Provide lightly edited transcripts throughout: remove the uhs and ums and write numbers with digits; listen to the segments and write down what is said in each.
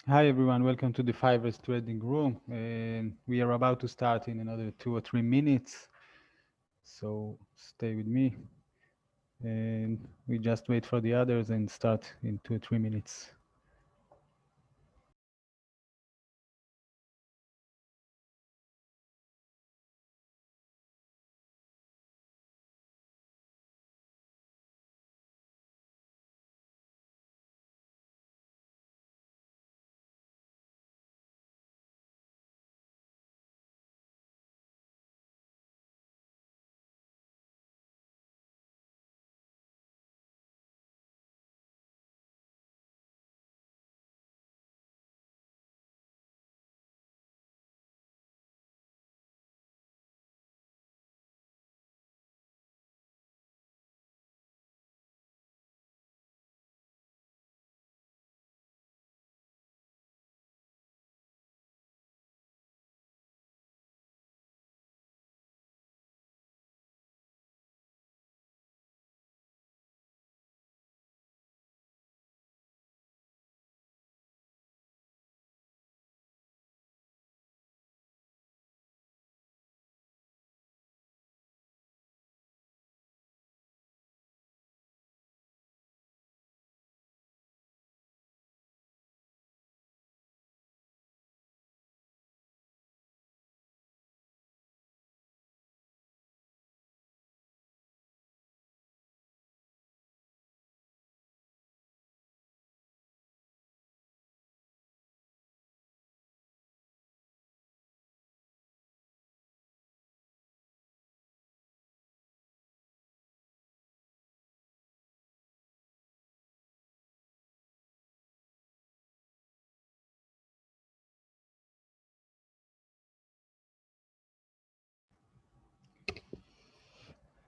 Hi everyone, welcome to the 5ers trading room. And we are about to start in another 2 or 3 minutes. So stay with me and we just wait for the others and start in 2 or 3 minutes.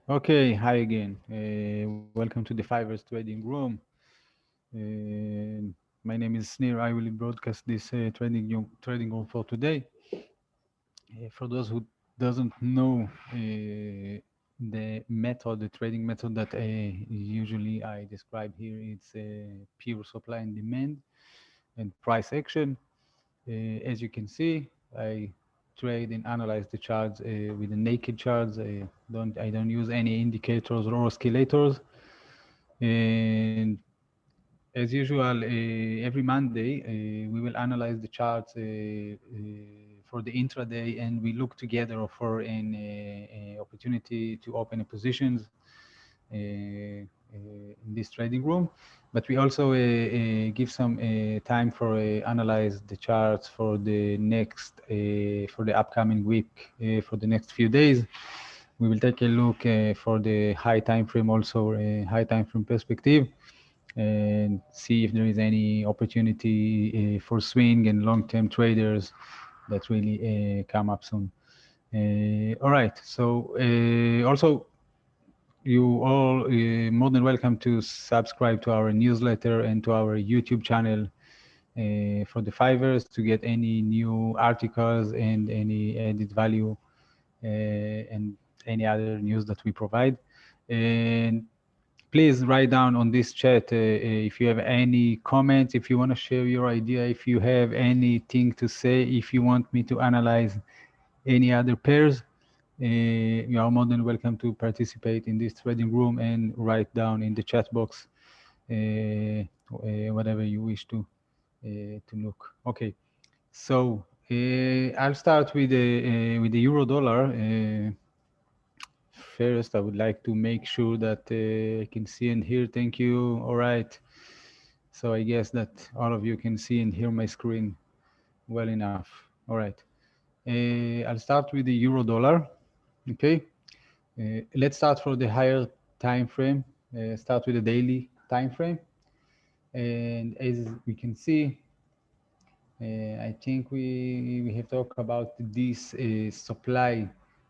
Okay, hi again. Welcome to the 5ers trading room. Uh, my name is Snir. I will broadcast this trading room for today. For those who doesn't know the method, the trading method that usually I describe here, it's pure supply and demand and price action. As you can see, I trade and analyze the charts with the naked charts. I don't use any indicators or oscillators. And as usual, every Monday, we will analyze the charts for the intraday, and we look together for an opportunity to open a positions in this trading room. But we also give some time for analyze the charts for the next, for the upcoming week, for the next few days. We will take a look for the high time frame, also a high time frame perspective, and see if there is any opportunity for swing and long-term traders that really come up soon. All right. So also, you all more than welcome to subscribe to our newsletter and to our YouTube channel for the 5ers to get any new articles and any added value and any other news that we provide. And please write down on this chat if you have any comments, if you want to share your idea, if you have anything to say, if you want me to analyze any other pairs. You are more than welcome to participate in this trading room and write down in the chat box whatever you wish to look. Okay, so I'll start with the euro dollar. First, I would like to make sure that I can see and hear. Thank you. All right. So I guess that all of you can see and hear my screen well enough. All right. I'll start with the euro dollar. Okay. Let's start for the higher time frame. Start with the daily time frame. And as we can see, I think we have talked about this supply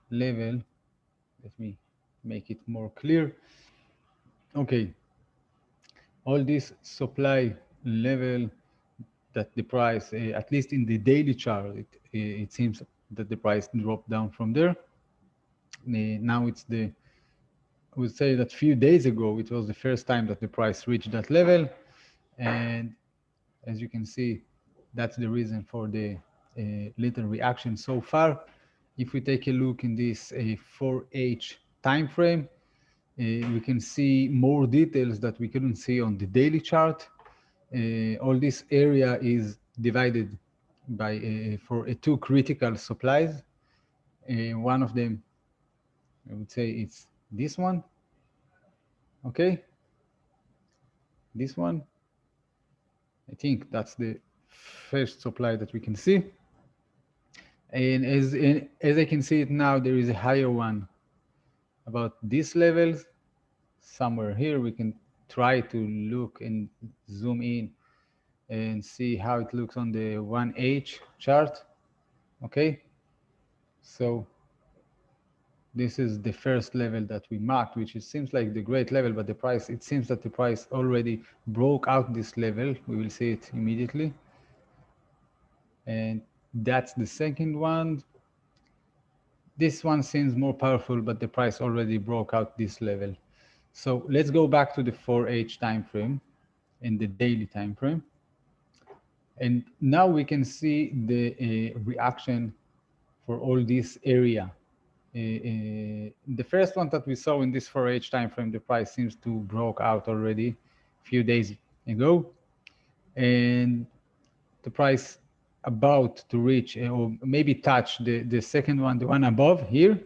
level. Let me make it more clear. Okay, all this supply level that the price, at least in the daily chart, it seems that the price dropped down from there. Now it's I would say that few days ago, it was the first time that the price reached that level. And as you can see, that's the reason for the little reaction so far. If we take a look in this 4H time frame, we can see more details that we couldn't see on the daily chart. All this area is divided by for two critical supplies. One of them, I would say, it's this one. Okay, this one. I think that's the first supply that we can see. And as I can see it now, there is a higher one about these levels. Somewhere here, we can try to look and zoom in and see how it looks on the 1H chart. Okay, so this is the first level that we marked, which it seems like the great level, but the price, it seems that the price already broke out this level. We will see it immediately. And that's the second one. This one seems more powerful, but the price already broke out this level. So let's go back to the 4H time frame and the daily time frame. And now we can see the reaction for all this area. The first one that we saw in this 4H time frame, the price seems to broke out already a few days ago, and the price about to reach or maybe touch the second one, the one above here,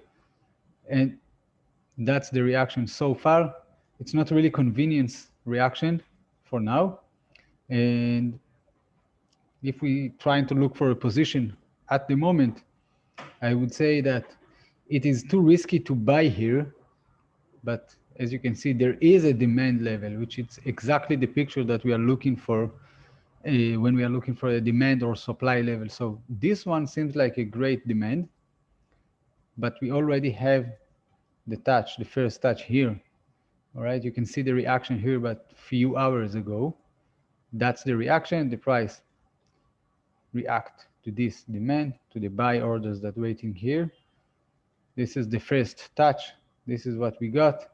and that's the reaction so far. It's not really convenience reaction for now, and if we trying to look for a position at the moment, I would say that it is too risky to buy here, but as you can see, there is a demand level, which is exactly the picture that we are looking for when we are looking for a demand or supply level. So this one seems like a great demand, but we already have the touch, the first touch here. All right, you can see the reaction here, but few hours ago, that's the reaction. The price react to this demand, to the buy orders that waiting here. This is the first touch. This is what we got.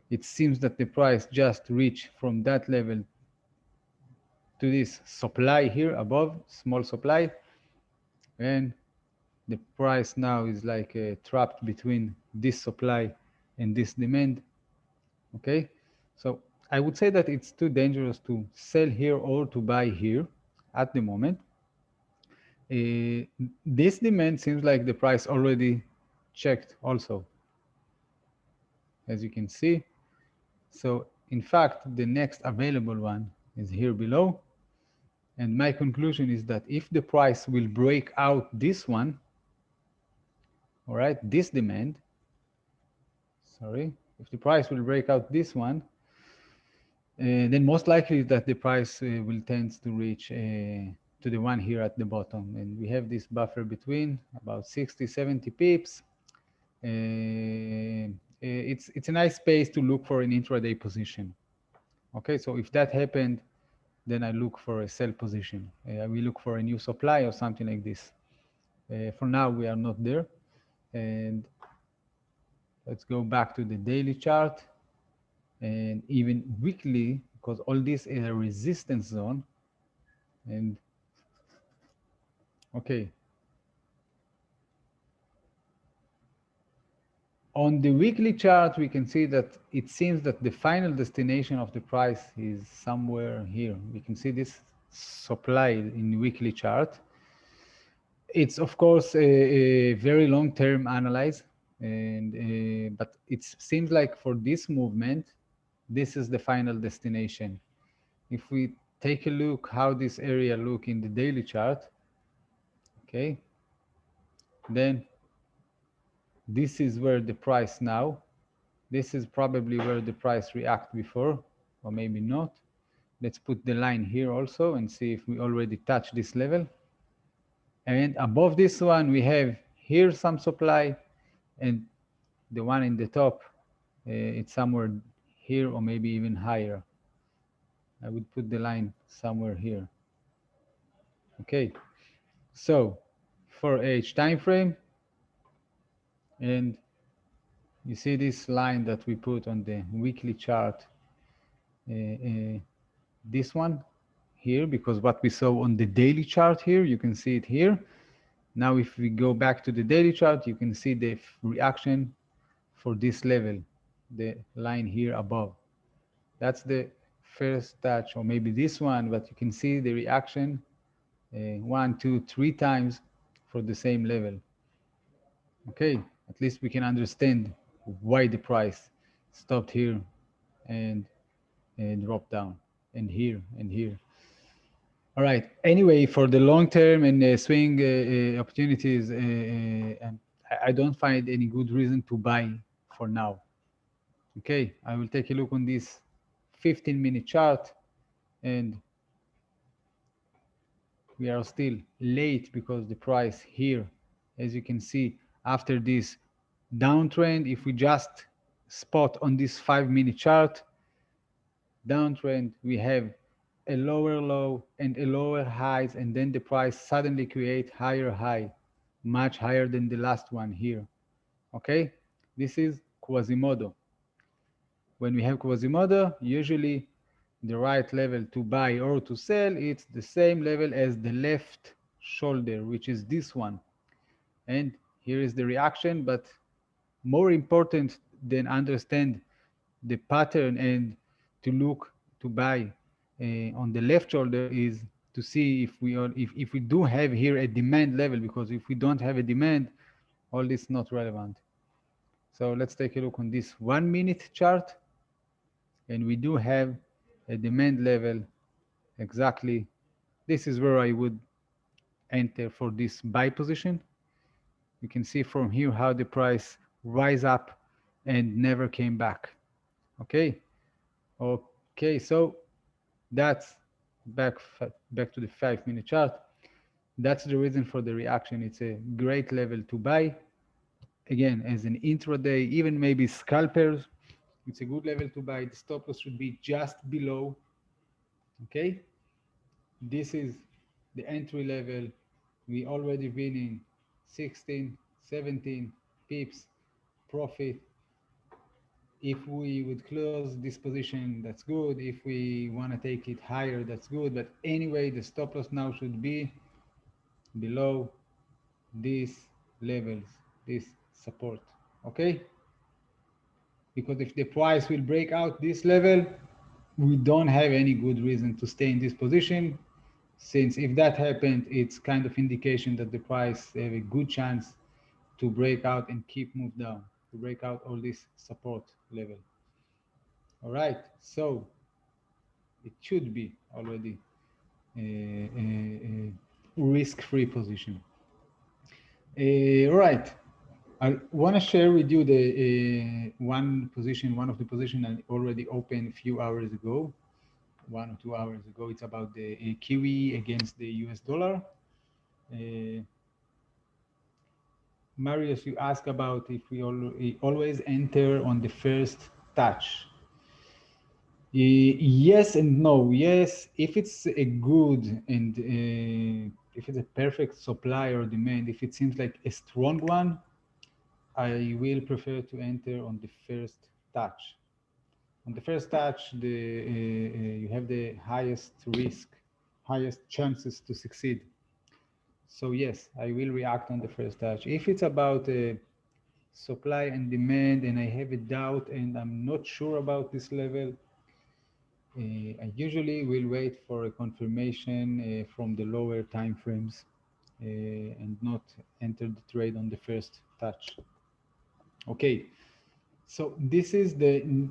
It seems that the price just reached from that level to this supply here above, small supply, and the price now is like trapped between this supply and this demand. Okay, so I would say that it's too dangerous to sell here or to buy here at the moment. This demand seems like the price already checked also, as you can see. So in fact, the next available one is here below. And my conclusion is that if the price will break out this one, all right, this demand, sorry, if the price will break out this one, then most likely that the price will tend to reach to the one here at the bottom. And we have this buffer between about 60, 70 pips. It's a nice space to look for an intraday position. Okay, so if that happened, then I look for a sell position. We look for a new supply or something like this. For now, we are not there. And let's go back to the daily chart and even weekly, because all this is a resistance zone. And okay, on the weekly chart, we can see that it seems that the final destination of the price is somewhere here. We can see this supply in the weekly chart. It's of course a very long-term analyze, and but it seems like for this movement, this is the final destination. If we take a look how this area look in the daily chart, okay, then this is where the price now, this is probably where the price react before, or maybe not. Let's put the line here also and see if we already touch this level. And above this one, we have here some supply, and the one in the top, it's somewhere here or maybe even higher. I would put the line somewhere here. Okay, so 4H time frame, and you see this line that we put on the weekly chart, this one here, because what we saw on the daily chart here, you can see it here. Now, if we go back to the daily chart, you can see the reaction for this level, the line here above. That's the first touch, or maybe this one, but you can see the reaction 1, 2, 3 times for the same level. Okay, at least we can understand why the price stopped here and dropped down, and here and here. All right. Anyway, for the long term and swing opportunities, I don't find any good reason to buy for now. Okay, I will take a look on this 15-minute chart, and we are still late because the price here, as you can see, after this downtrend, if we just spot on this 5-minute chart, downtrend, we have a lower low and a lower highs, and then the price suddenly create higher high, much higher than the last one here. Okay, this is Quasimodo. When we have Quasimodo, usually the right level to buy or to sell, it's the same level as the left shoulder, which is this one. And here is the reaction, but more important than understand the pattern and to look to buy on the left shoulder is to see if we do have here a demand level, because if we don't have a demand, all this is not relevant. So let's take a look on this 1-minute chart, and we do have a demand level exactly. This is where I would enter for this buy position. You can see from here how the price rise up and never came back. Okay, so that's back to the 5-minute chart. That's the reason for the reaction. It's a great level to buy. Again, as an intraday, even maybe scalpers, it's a good level to buy. The stop loss should be just below. Okay, this is the entry level. We already been in 16, 17 pips profit. If we would close this position, that's good. If we want to take it higher, that's good. But anyway, the stop loss now should be below these levels, this support. Okay, because if the price will break out this level, we don't have any good reason to stay in this position, since if that happened, it's kind of indication that the price have a good chance to break out and keep move down, to break out all this support level. All right, so it should be already a risk-free position. All right, I want to share with you the one of the position I already opened a few hours ago, 1 or 2 hours ago. It's about the Kiwi against the US dollar. Marius, you ask about if we always enter on the first touch. Yes and no. Yes, if it's a good and if it's a perfect supply or demand, if it seems like a strong one, I will prefer to enter on the first touch. On the first touch, you have the highest risk, highest chances to succeed. So yes, I will react on the first touch. If it's about supply and demand, and I have a doubt and I'm not sure about this level, I usually will wait for a confirmation from the lower time frames and not enter the trade on the first touch. Okay, so this is the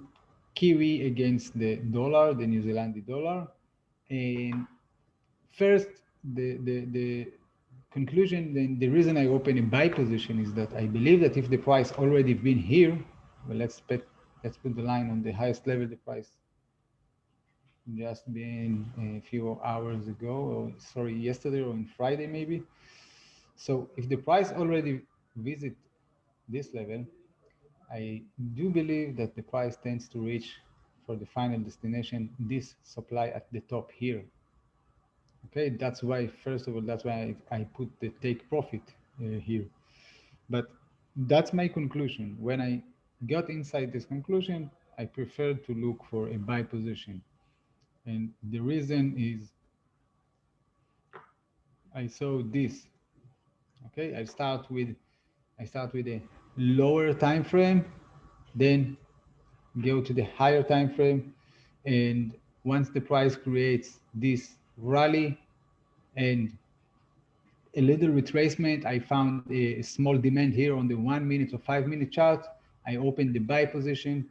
Kiwi against the dollar, the New Zealand dollar. And first, the conclusion, the reason I open a buy position is that I believe that if the price already been here, well, let's put the line on the highest level, the price just been a few hours ago, or sorry, yesterday or on Friday maybe. So if the price already visit this level, I do believe that the price tends to reach for the final destination this supply at the top here. Okay, that's why, first of all, that's why I put the take profit here. But that's my conclusion. When I got inside this conclusion, I preferred to look for a buy position. And the reason is I saw this. Okay, I start with a lower time frame, then go to the higher time frame, and once the price creates this rally and a little retracement, I found a small demand here on the 1 minute or 5 minute chart. I opened the buy position,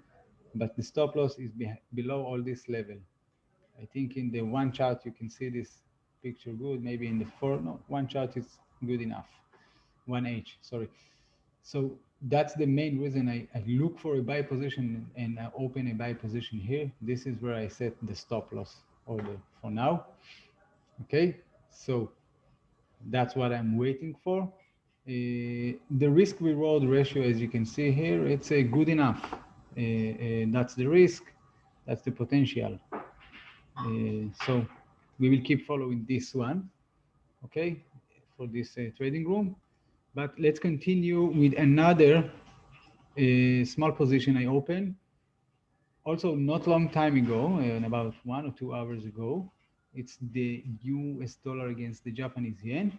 but the stop loss is below all this level. I think in the one chart you can see this picture good. Maybe in the four, no, one chart is good enough. 1H, sorry. So that's the main reason I look for a buy position and I open a buy position here. This is where I set the stop loss order for now. Okay, so that's what I'm waiting for. The risk reward ratio, as you can see here, it's a good enough. That's the risk, that's the potential. So we will keep following this one, okay, for this trading room. But let's continue with another small position I opened. Also, not long time ago, about 1 or 2 hours ago, it's the US dollar against the Japanese yen.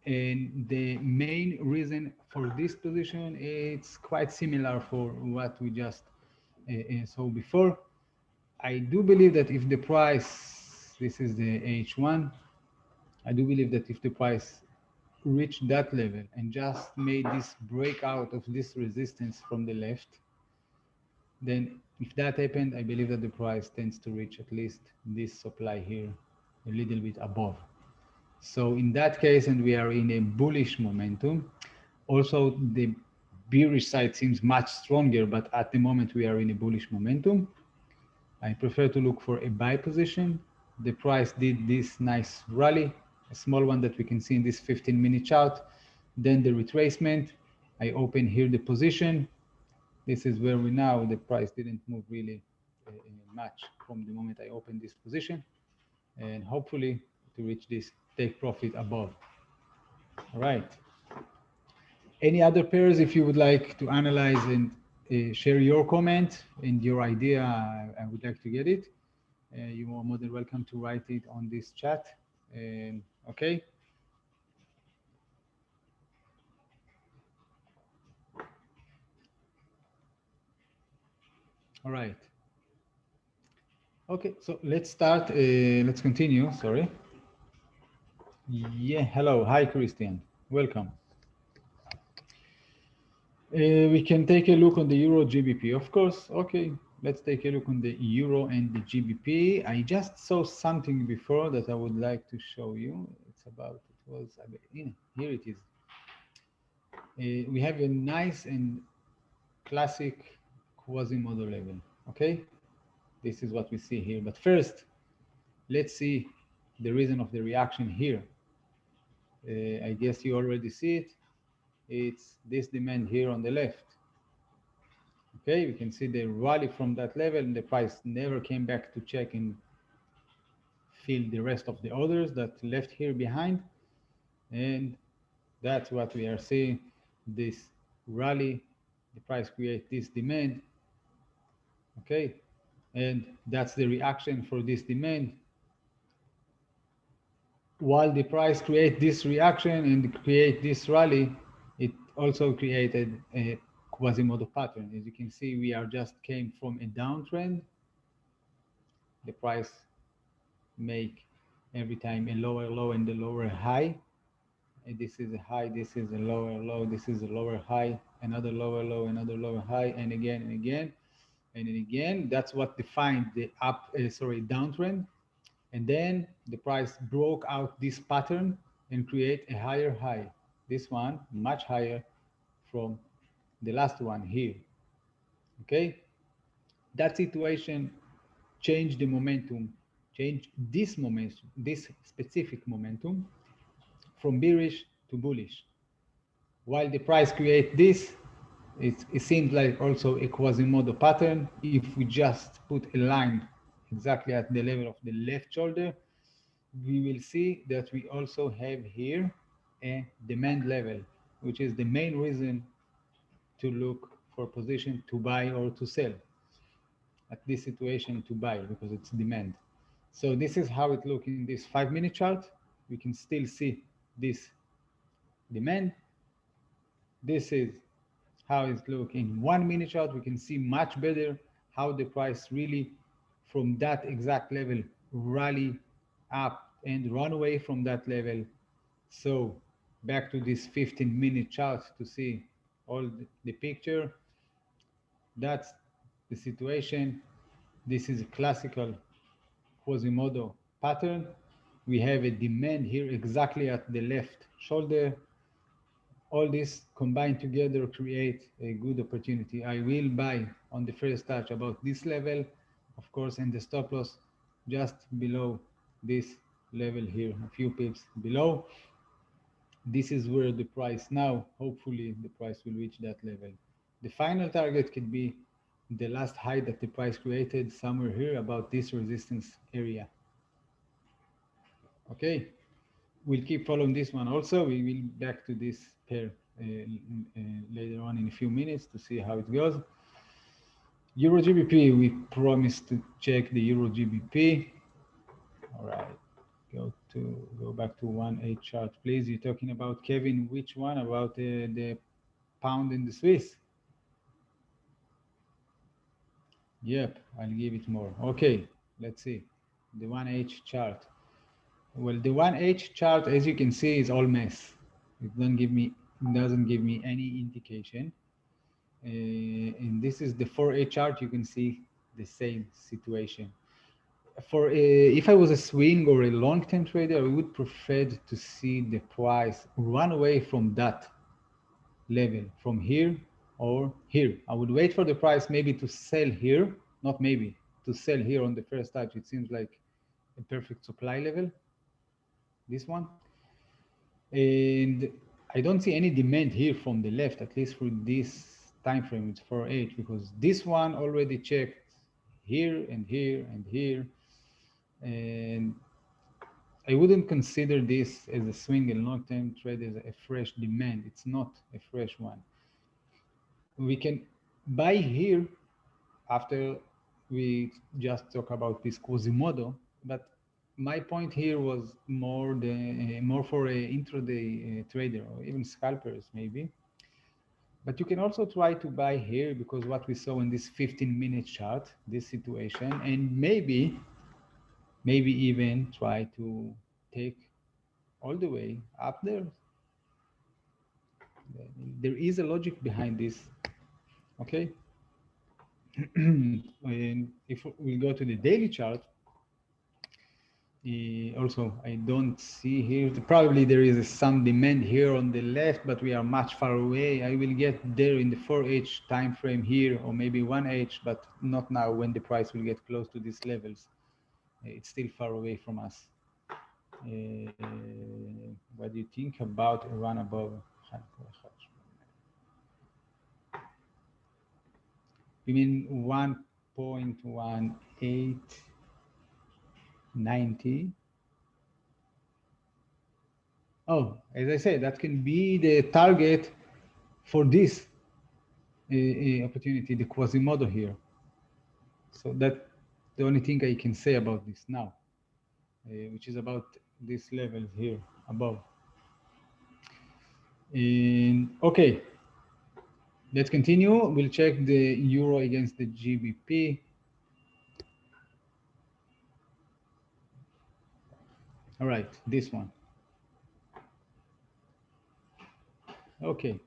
And the main reason for this position, it's quite similar for what we just saw before. I do believe that if the price, this is the H1, I do believe that if the price reached that level and just made this breakout of this resistance from the left, then if that happened, I believe that the price tends to reach at least this supply here a little bit above. So in that case, and we are in a bullish momentum, also the bearish side seems much stronger, but at the moment we are in a bullish momentum. I prefer to look for a buy position. The price did this nice rally, a small one that we can see in this 15-minute chart. Then the retracement. I open here the position. This is where we now, the price didn't move really much from the moment I opened this position. And hopefully to reach this take profit above. All right. Any other pairs, if you would like to analyze and share your comment and your idea, I would like to get it. You are more than welcome to write it on this chat. Okay. All right. Okay, so let's start. Let's continue. Sorry. Yeah. Hello. Hi, Christian. Welcome. We can take a look on the Euro GBP, of course. Okay, let's take a look on the Euro and the GBP. I just saw something before that I would like to show you. It's about, it was, here it is. We have a nice and classic quasi-model level, okay? This is what we see here. But first, let's see the reason of the reaction here. I guess you already see it. It's this demand here on the left. Okay, we can see the rally from that level and the price never came back to check and fill the rest of the orders that left here behind. And that's what we are seeing, this rally, the price creates this demand. Okay, and that's the reaction for this demand. While the price creates this reaction and create this rally, it also created a Quasimodo pattern. As you can see, we are just came from a downtrend. The price make every time a lower low and a lower high. And this is a high, this is a lower low, this is a lower high, another lower low, another lower high, and again and again and then again. That's what defined the downtrend. And then the price broke out this pattern and create a higher high. This one much higher from the last one here. Okay, that situation changed the momentum, changed this momentum, this specific momentum from bearish to bullish. While the price create this, it seems like also a Quasimodo pattern. If we just put a line exactly at the level of the left shoulder, we will see that we also have here a demand level, which is the main reason to look for position to buy or to sell. At this situation to buy because it's demand. So this is how it looks in this 5-minute chart. we can still see this demand. This is how it looks in 1 minute chart. We can see much better how the price really from that exact level rally up and run away from that level. So back to this 15-minute chart to see all the picture. That's the situation. This is a classical Quasimodo pattern. We have a demand here exactly at the left shoulder. All this combined together create a good opportunity. I will buy on the first touch about this level, of course, and the stop loss just below this level here, a few pips below. This is where the price now, hopefully the price will reach that level. The final target could be the last high that the price created somewhere here about this resistance area. Okay, we'll keep following this one also. We will back to this pair later on in a few minutes to see how it goes. Euro GBP, we promised to check the Euro GBP. All right, go back to 1/8 chart, please. You're talking about, Kevin, which one? About the pound and the Swiss? Yep, I'll give it more. Okay, let's see the 1/8 chart. Well, the 1/8 chart, as you can see, is all mess. It doesn't give me any indication. And this is the 4/8 chart. You can see the same situation. For if I was a swing or a long-term trader, I would prefer to see the price run away from that level, from here or here. I would wait for the price maybe to sell here, not maybe, to sell here on the first touch. It seems like a perfect supply level, this one. And I don't see any demand here from the left, at least for this time frame. It's 4/8, because this one already checked here and here and here. And I wouldn't consider this as a swing and long-term trade as a fresh demand. It's not a fresh one. We can buy here after we just talk about this Quasimodo, but my point here was more for a intraday trader or even scalpers maybe. But you can also try to buy here, because what we saw in this 15-minute chart, this situation, and maybe even try to take all the way up there. There is a logic behind this, okay? And if we go to the daily chart, also I don't see here, probably there is some demand here on the left, but we are much far away. I will get there in the 4/8 time frame here, or maybe 1/8, but not now when the price will get close to these levels. It's still far away from us. What do you think about a run above? You mean 1.1890? Oh, as I said, that can be the target for this opportunity, the Quasimodo here. So that's the only thing I can say about this now, which is about this level here above. And okay, let's continue. We'll check the euro against the GBP. All right, this one. Okay,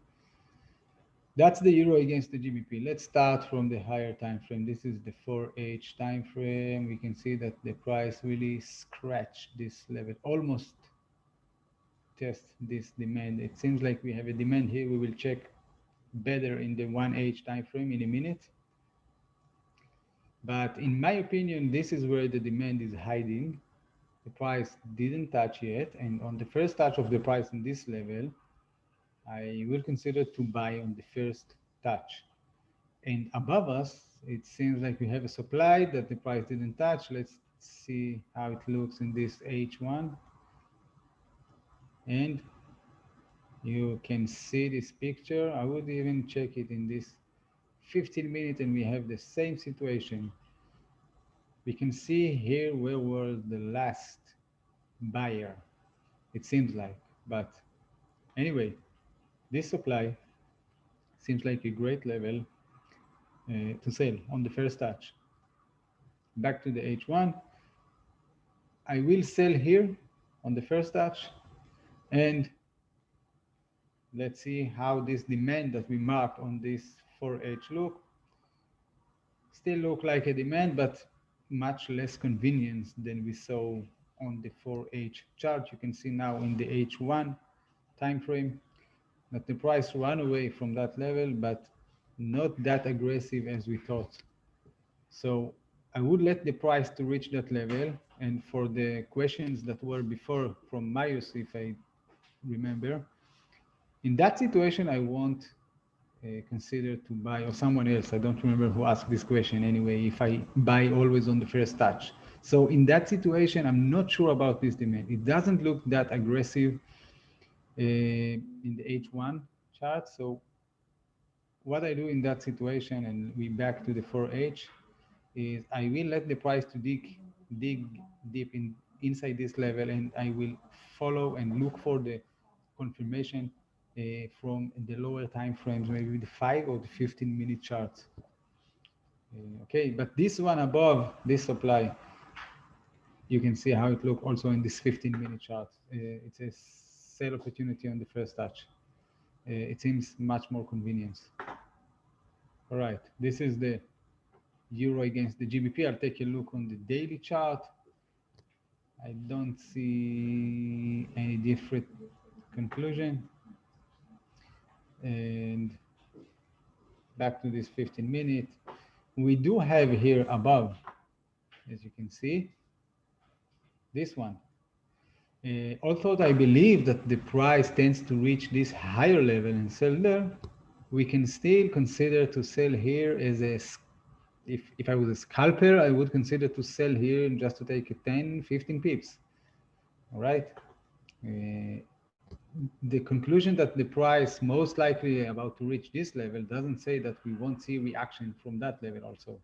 that's the euro against the GBP. Let's start from the higher time frame. This is the 4/8 time frame. We can see that the price really scratched this level, almost test this demand. It seems like we have a demand here. We will check better in the 1/8 time frame in a minute. But in my opinion, this is where the demand is hiding. The price didn't touch yet, and on the first touch of the price in this level, I will consider to buy on the first touch. And above us, it seems like we have a supply that the price didn't touch. Let's see how it looks in this H1. And you can see this picture. I would even check it in this 15 minutes, and we have the same situation. We can see here where was the last buyer. it seems like. But anyway, this supply seems like a great level to sell on the first touch. Back to the H1, I will sell here on the first touch, and let's see how this demand that we marked on this 4H still look like a demand, but much less convenience than we saw on the 4H chart. You can see now in the H1 time frame that the price ran away from that level, but not that aggressive as we thought. So I would let the price to reach that level. And for the questions that were before from Marius, if I remember, in that situation, I won't consider to buy, or someone else, I don't remember who asked this question anyway, if I buy always on the first touch. So in that situation, I'm not sure about this demand. It doesn't look that aggressive in the H1 chart. So what I do in that situation, and we back to the 4H, is I will let the price to dig deep inside this level, and I will follow and look for the confirmation from the lower time frames, maybe the 5 or the 15-minute charts. Okay, but this one above this supply, you can see how it looks also in this 15-minute chart. It's a sell opportunity on the first touch. It seems much more convenient. All right, this is the euro against the GBP. I'll take a look on the daily chart. I don't see any different conclusion. And back to this 15-minute, we do have here above, as you can see, this one. Although I believe that the price tends to reach this higher level and sell there, we can still consider to sell here as a, if I was a scalper, I would consider to sell here just to take a 10, 15 pips. All right. The conclusion that the price most likely about to reach this level doesn't say that we won't see reaction from that level also.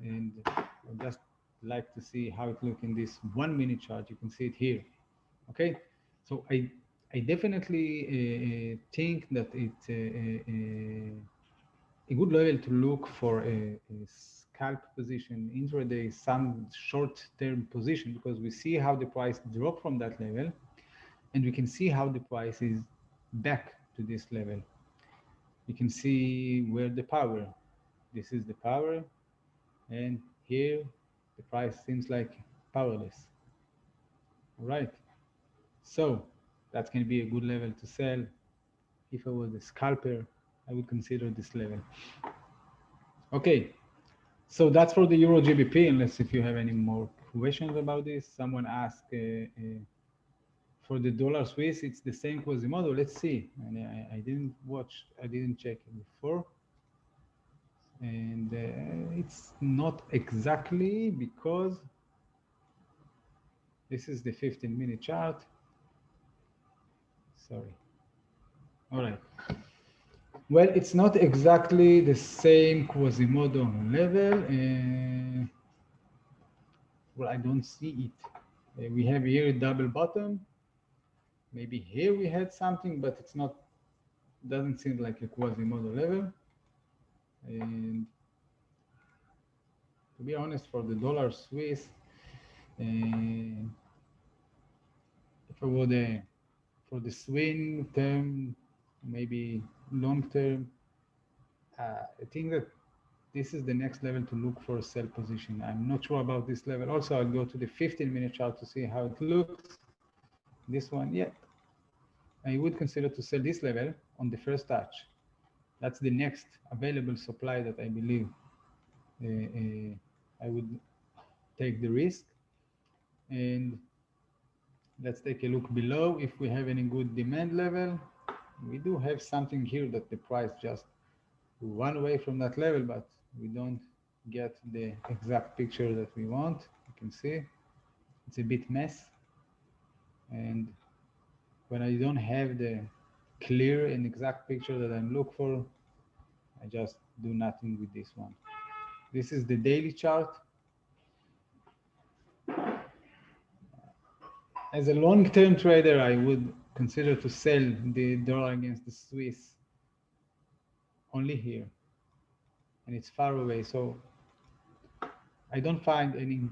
And I'd just like to see how it looks in this 1 minute chart. You can see it here. Okay, so I definitely think that it's a good level to look for a scalp position, intraday, some short-term position, because we see how the price dropped from that level, and we can see how the price is back to this level. You can see where the power, this is the power, and here the price seems like powerless. All right, so that's going to be a good level to sell. If I was a scalper, I would consider this level. Okay, so that's for the Euro GBP, unless if you have any more questions about this. Someone asked for the dollar Swiss, it's the same Quasimodo. Let's see. And I didn't watch, I didn't check it before. And it's not exactly, because this is the 15-minute chart. Sorry. All right. Well, it's not exactly the same Quasimodo level. Well, I don't see it. We have here a double bottom. Maybe here we had something, but it's not, doesn't seem like a Quasimodo level. And to be honest, for the dollar Swiss, if I were for the swing term, maybe long term, I think that this is the next level to look for a sell position. I'm not sure about this level. Also, I'll go to the 15-minute chart to see how it looks. This one, yeah. I would consider to sell this level on the first touch. That's the next available supply that I believe I would take the risk. And let's take a look below if we have any good demand level. We do have something here that the price just run away from that level, but we don't get the exact picture that we want. You can see it's a bit mess. And when I don't have the clear and exact picture that I'm looking for, I just do nothing with this one. This is the daily chart. As a long-term trader, I would consider to sell the dollar against the Swiss only here, and it's far away. So I don't find any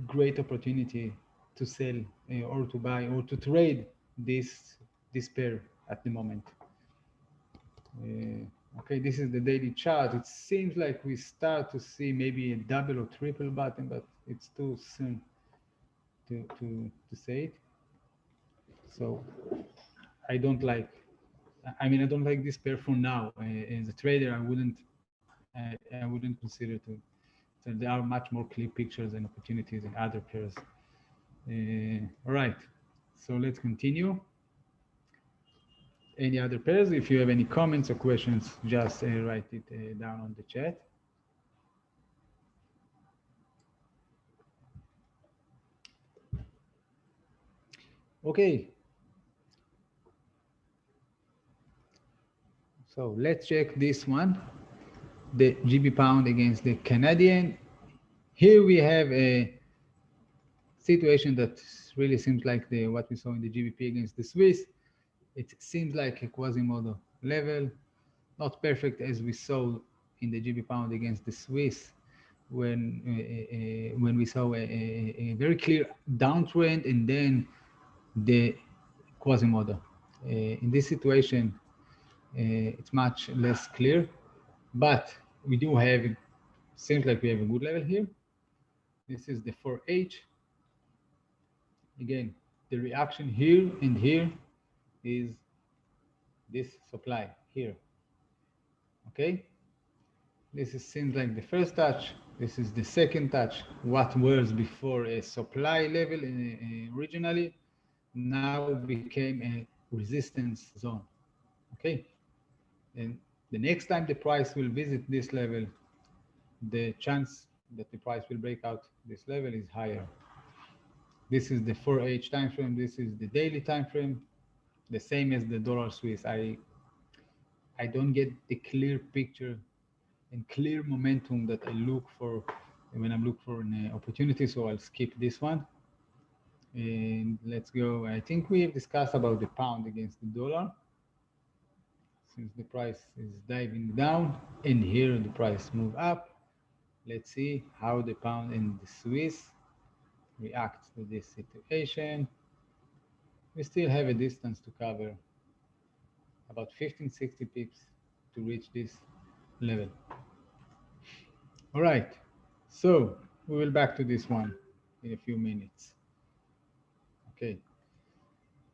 great opportunity to sell or to buy or to trade this pair at the moment. Okay, this is the daily chart. It seems like we start to see maybe a double or triple bottom, but it's too soon to say it. So I don't like. I mean, I don't like this pair for now. As a trader, I wouldn't consider to. So there are much more clear pictures and opportunities in other pairs. All right, so let's continue. Any other pairs? If you have any comments or questions, just write it down on the chat. Okay. So let's check this one, the GB pound against the Canadian. Here we have a situation that really seems like what we saw in the GBP against the Swiss. It seems like a Quasimodo level, not perfect as we saw in the GB pound against the Swiss, when we saw a very clear downtrend and then the Quasimodo. In this situation, it's much less clear, but we do have, it seems like we have a good level here. This is the 4H. Again, the reaction here and here is this supply here. Okay, seems like the first touch. This is the second touch. What was before a supply level originally now became a resistance zone. Okay, and the next time the price will visit this level, the chance that the price will break out this level is higher. This is the 4H time frame. This is the daily time frame, the same as the dollar Swiss. I don't get the clear picture and clear momentum that I look for when I'm looking for an opportunity, so I'll skip this one. And let's go. I think we have discussed about the pound against the dollar. Since the price is diving down and here the price move up, let's see how the pound and the Swiss react to this situation. We still have a distance to cover, about 15-60 pips to reach this level. All right, so we will back to this one in a few minutes. Okay,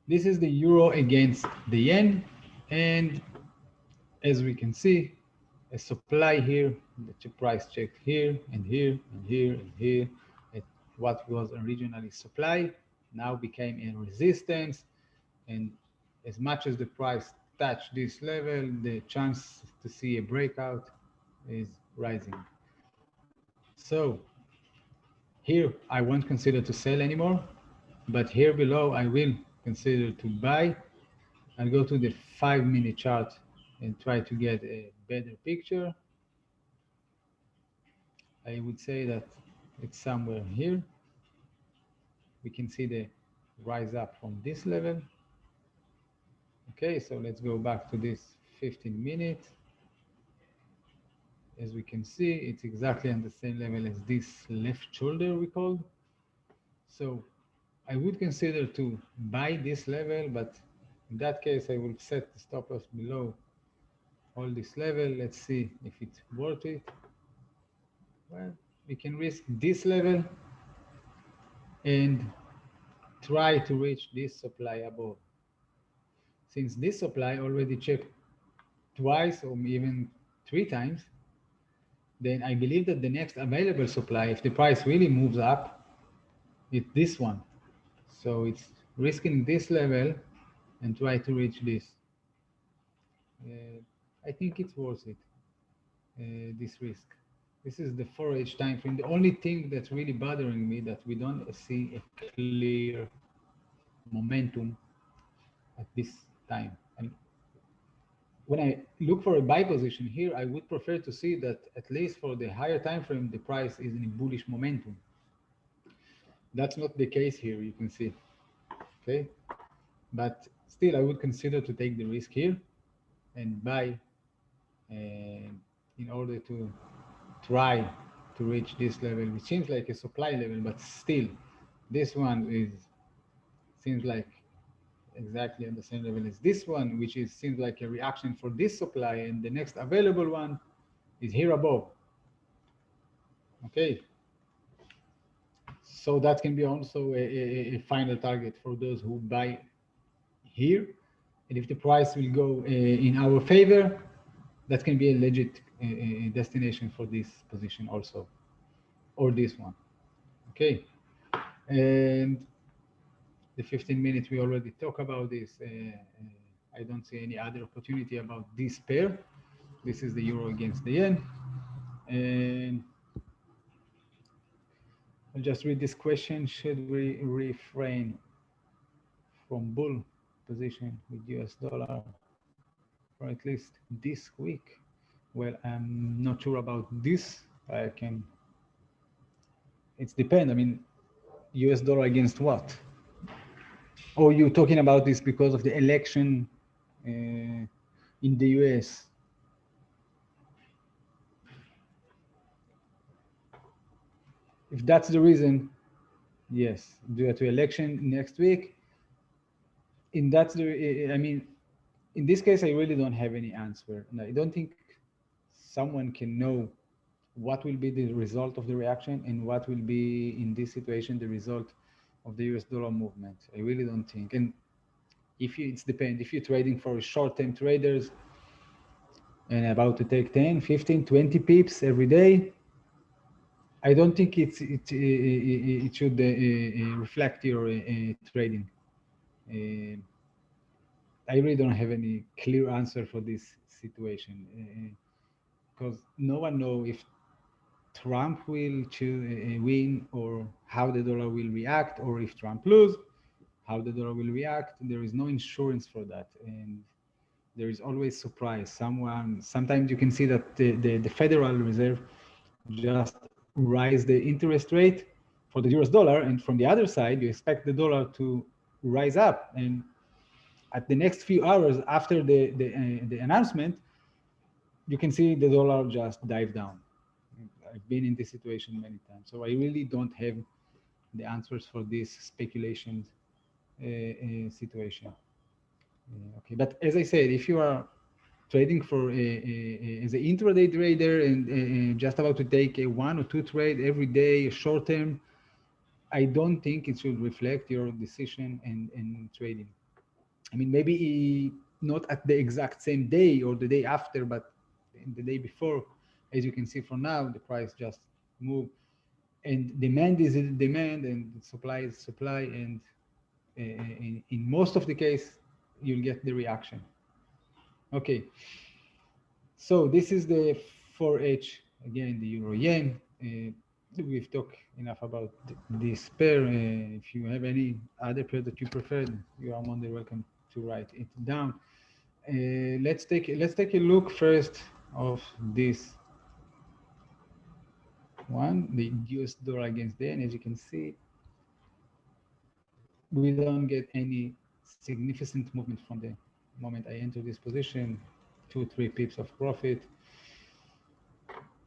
this is the euro against the yen, and as we can see, a supply here, the price checked here and here and here and here at what was originally supply now became a resistance, and as much as the price touched this level, the chance to see a breakout is rising. So here I won't consider to sell anymore, but here below I will consider to buy. I'll go to the 5-minute chart and try to get a better picture. I would say that it's somewhere here. We can see the rise up from this level. Okay, so let's go back to this 15-minute. As we can see, it's exactly on the same level as this left shoulder we called. So I would consider to buy this level, but in that case, I will set the stop loss below all this level. Let's see if it's worth it. Well, we can risk this level and try to reach this supply above. Since this supply already checked twice or even 3 times, then I believe that the next available supply, if the price really moves up, it's this one. So it's risking this level and try to reach this. I think it's worth it, this risk. This is the 4H time frame. The only thing that's really bothering me that we don't see a clear momentum at this time. And when I look for a buy position here, I would prefer to see that at least for the higher time frame, the price is in a bullish momentum. That's not the case here, you can see. Okay, but still, I would consider to take the risk here and buy in order to try to reach this level, which seems like a supply level, but still, this one seems like exactly at the same level as this one, which seems like a reaction for this supply, and the next available one is here above. Okay, so that can be also a final target for those who buy here, and if the price will go in our favor, that can be a legit destination for this position also, or this one. Okay, and the 15 minutes we already talked about this. I don't see any other opportunity about this pair. This is the euro against the yen, and I'll just read this question: should we refrain from bull position with US dollar for at least this week? Well, I'm not sure about this. I can. It's depend. I mean, US dollar against what? Or you talking about this because of the election in the US? If that's the reason, yes, due to election next week. In that's the, I mean, in this case, I really don't have any answer. And I don't think someone can know what will be the result of the reaction and what will be, in this situation, the result of the US dollar movement. I really don't think. And if you, it's depend, if you're trading for short-term traders and about to take 10, 15, 20 pips every day, I don't think it should reflect your trading. I really don't have any clear answer for this situation because no one knows if Trump will win or how the dollar will react, or if Trump lose, how the dollar will react. There is no insurance for that, and there is always surprise. Sometimes you can see that the Federal Reserve just rise the interest rate for the US dollar, and from the other side, you expect the dollar to rise up. And at the next few hours after the announcement, you can see the dollar just dive down. I've been in this situation many times, so I really don't have the answers for this speculation situation. Okay, but as I said, if you are trading for as an intraday trader and just about to take a 1 or 2 trade every day, short term, I don't think it should reflect your decision in trading. I mean, maybe not at the exact same day or the day after, but in the day before. As you can see for now, the price just moved, and demand is demand and supply is supply, and in most of the case, you'll get the reaction. Okay, so this is the 4H, again, the euro yen. We've talked enough about this pair. If you have any other pair that you prefer, you are more than welcome to write it down. Let's take a look first of this one, the US dollar against the yen. As you can see, we don't get any significant movement from the moment I enter this position. 2-3 pips of profit.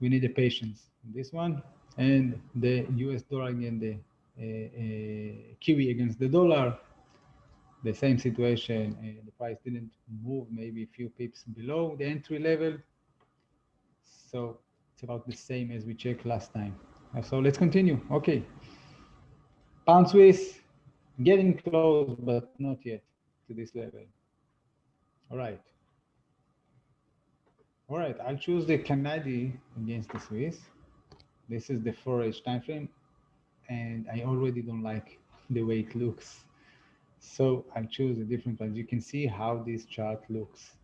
We need the patience in this one, and the US dollar against the Kiwi against the dollar. The same situation. The price didn't move, maybe a few pips below the entry level. So it's about the same as we checked last time. So let's continue. Okay. Pound Swiss getting close, but not yet to this level. All right. All right. I'll choose the Canadian against the Swiss. This is the 4H time frame, and I already don't like the way it looks. So I'll choose a different one. You can see how this chart looks.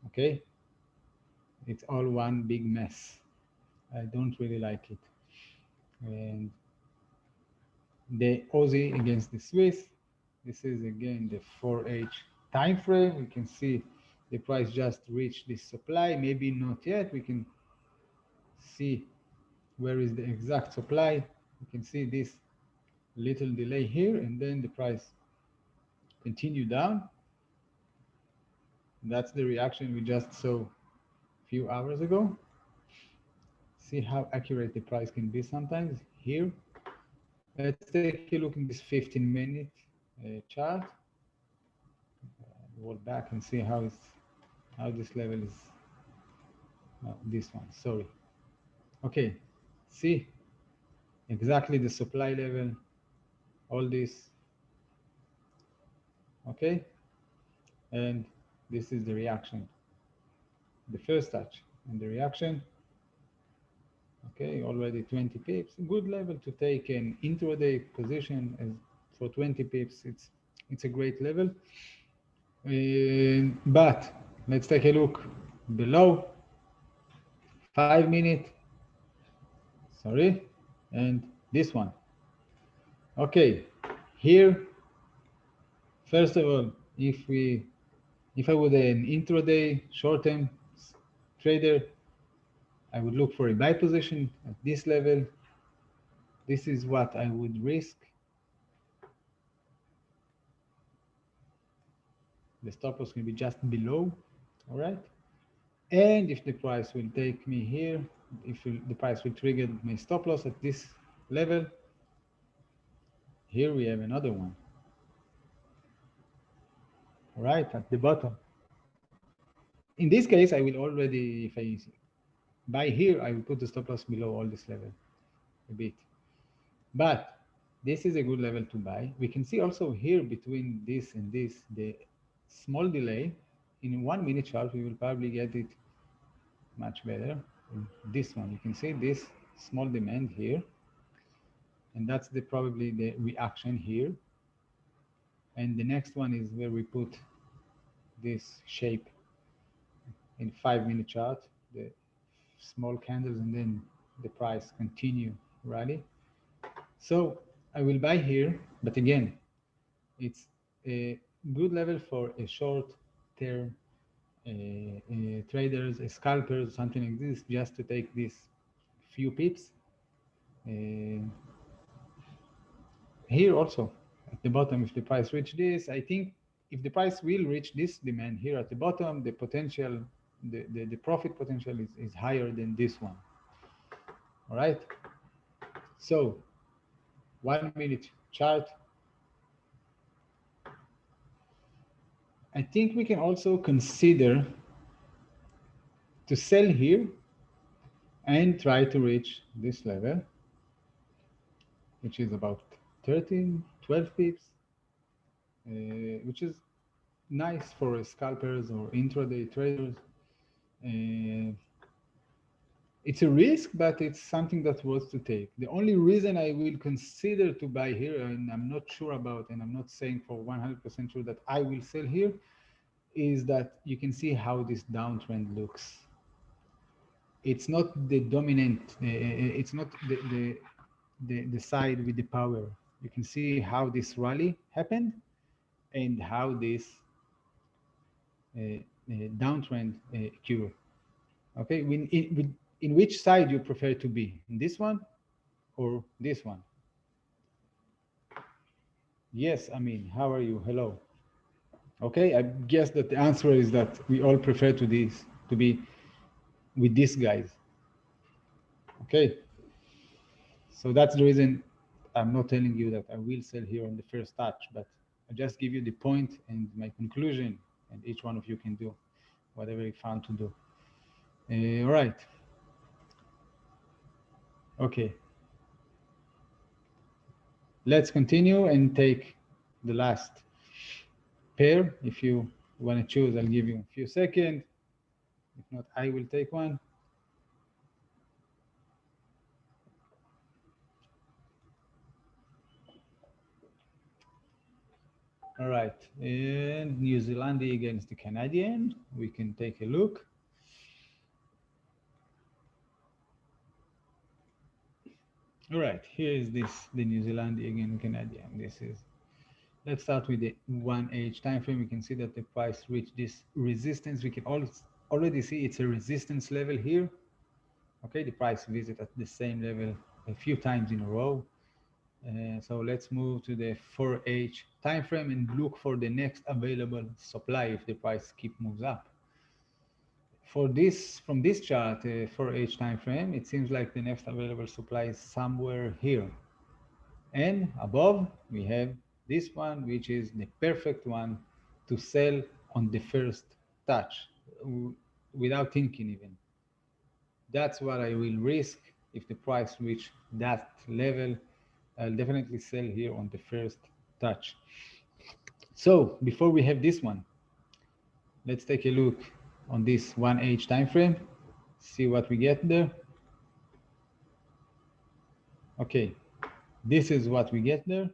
Okay. It's all one big mess. I don't really like it. And the Aussie against the Swiss. This is again the 4H time frame. We can see the price just reached this supply. Maybe not yet. We can see where is the exact supply. You can see this little delay here, and then the price continue down. That's the reaction we just saw a few hours ago. See how accurate the price can be sometimes here. Let's take a look in this 15-minute chart. Roll back and see how this level is. This one, sorry. Okay, see exactly the supply level, all this. Okay, and this is the reaction, the first touch and the reaction. Okay, already 20 pips, good level to take an intraday position as for 20 pips. It's a great level. But let's take a look below 5 minute, sorry, and this one. Okay, here, first of all, if I would an intraday short-term trader, I would look for a buy position at this level. This is what I would risk. The stop loss can be just below, all right? And if the price will take me here, if the price will trigger my stop loss at this level, here we have another one. All right, at the bottom. In this case, I will already, if I buy here, I will put the stop loss below all this level a bit. But this is a good level to buy. We can see also here between this and this, the small delay. In 1 minute chart, we will probably get it much better. This one, you can see this small demand here. And that's probably the reaction here. And the next one is where we put this shape in 5 minute chart, the small candles, and then the price continue rally. So I will buy here, but again, it's a good level for a short term traders, scalpers, something like this, just to take these few pips. Here also at the bottom, if the price reach this, I think if the price will reach this demand here at the bottom, the potential, the profit potential is higher than this one. All right. So 1 minute chart. I think we can also consider to sell here and try to reach this level, which is about 13, 12 pips, which is nice for scalpers or intraday traders. It's a risk, but it's something that's worth to take. The only reason I will consider to buy here, and I'm not sure about, and I'm not saying for 100% sure that I will sell here, is that you can see how this downtrend looks. It's not the dominant, it's not the side with the power. You can see how this rally happened and how this downtrend occurred. Okay, in which side you prefer to be, in this one or this one? Yes, I mean, how are you? Hello. Okay, I guess that the answer is that we all prefer to be with these guys. Okay, so that's the reason I'm not telling you that I will sell here on the first touch, but I just give you the point and my conclusion, and each one of you can do whatever you found to do. All right. Okay. Let's continue and take the last pair. If you want to choose, I'll give you a few seconds. If not, I will take one. All right, and New Zealand against the Canadian. We can take a look. All right, here is the New Zealand against Canadian. This is, let's start with the 1H time frame. We can see that the price reached this resistance. We can already see it's a resistance level here. Okay, the price visit at the same level a few times in a row. So let's move to the 4H time frame and look for the next available supply if the price moves up. For this, from this chart, 4H time frame, it seems like the next available supply is somewhere here. And above, we have this one, which is the perfect one to sell on the first touch, without thinking even. That's what I will risk if the price reach that level. I'll definitely sell here on the first touch. So before we have this one, let's take a look on this 1H time frame, see what we get there. Okay, this is what we get there.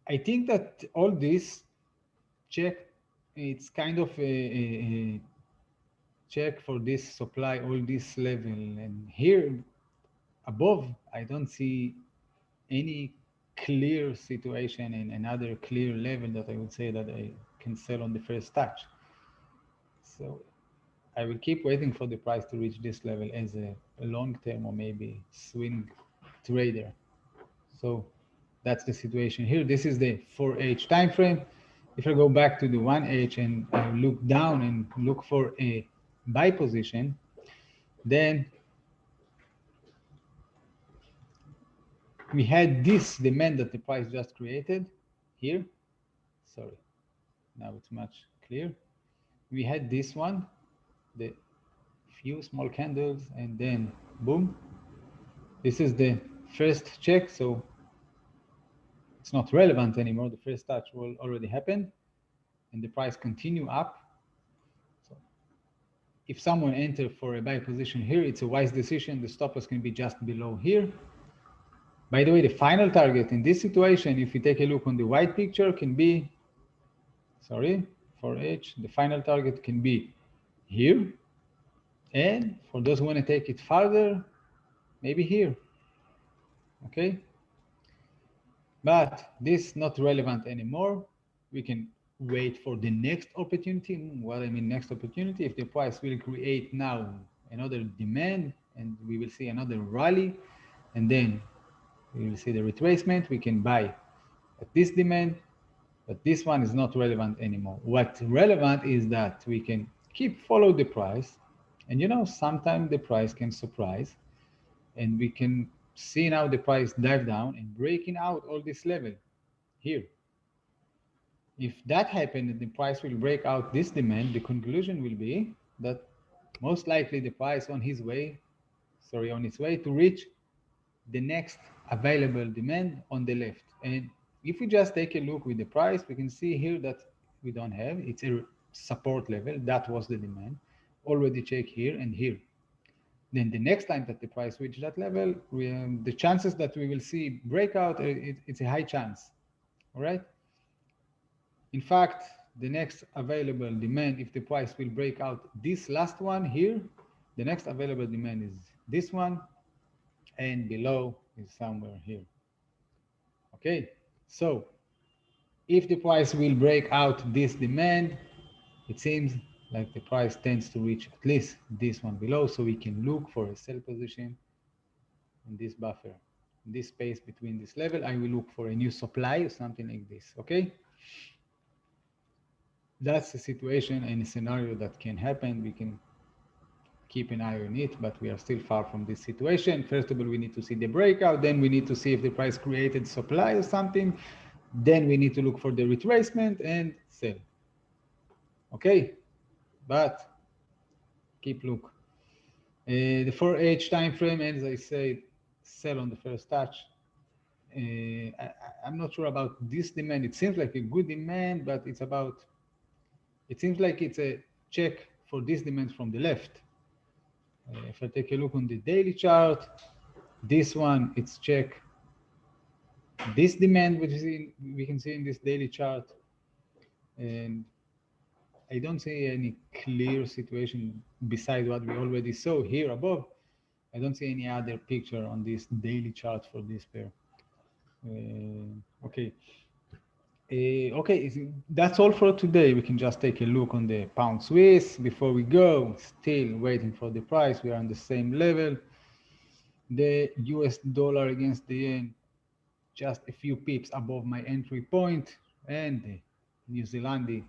I think that all this check, it's kind of a check for this supply, all this level. And here above, I don't see any clear situation and another clear level that I would say that I can sell on the first touch. So I will keep waiting for the price to reach this level as a long-term or maybe swing trader. So that's the situation here. This is the 4H time frame. If I go back to the 1H and I look down and look for a buy position, then we had this demand that the price just created here. Sorry, now it's much clearer. We had this one, the few small candles, and then boom. This is the first check, so it's not relevant anymore. The first touch will already happen, and the price continue up. So if someone enter for a buy position here, it's a wise decision. The stop loss can be just below here. By the way, the final target in this situation, if you take a look on the white picture, can be, sorry, 4H, the final target can be here. And for those who want to take it further, maybe here. Okay. But this is not relevant anymore. We can wait for the next opportunity. What I mean, next opportunity, if the price will create now another demand and we will see another rally, and then we will see the retracement, we can buy at this demand, but this one is not relevant anymore. What's relevant is that we can keep follow the price, and you know, sometimes the price can surprise, and we can see now the price dive down and breaking out all this level here. If that happens and the price will break out this demand, the conclusion will be that most likely the price on its way to reach the next available demand on the left. And if we just take a look with the price, we can see here that we don't have, it's a support level. That was the demand. Already check here and here. Then the next time that the price reaches that level, the chances that we will see breakout, it's a high chance, all right? In fact, the next available demand, if the price will break out this last one here, the next available demand is this one, and below is somewhere here. Okay, so if the price will break out this demand, it seems like the price tends to reach at least this one below, so we can look for a sell position in this buffer, in this space between this level. I will look for a new supply or something like this. Okay, that's a situation and a scenario that can happen. We can keep an eye on it, but we are still far from this situation. First of all, we need to see the breakout, then we need to see if the price created supply or something, then we need to look for the retracement and sell. Okay, but keep look. The 4H time frame, as I said, sell on the first touch. I'm not sure about this demand. It seems like a good demand, but it seems like it's a check for this demand from the left. If I take a look on the daily chart, this one, it's check this demand, which is we can see in this daily chart. And I don't see any clear situation besides what we already saw here above. I don't see any other picture on this daily chart for this pair. Okay. Okay, that's all for today. We can just take a look on the pound Swiss before we go. Still waiting for the price. We are on the same level. The US dollar against the yen just a few pips above my entry point, and the New Zealand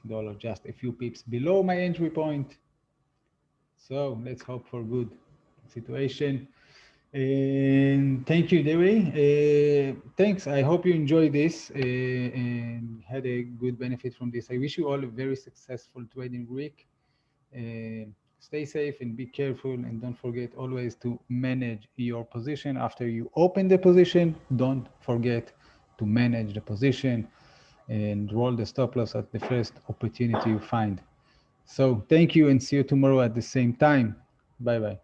dollar just a few pips below my entry point. So let's hope for good situation. And thank you, Dewey. Thanks. I hope you enjoyed this and had a good benefit from this. I wish you all a very successful trading week. Stay safe and be careful, and don't forget always to manage your position. After you open the position, don't forget to manage the position and roll the stop loss at the first opportunity you find. So thank you, and see you tomorrow at the same time. Bye bye.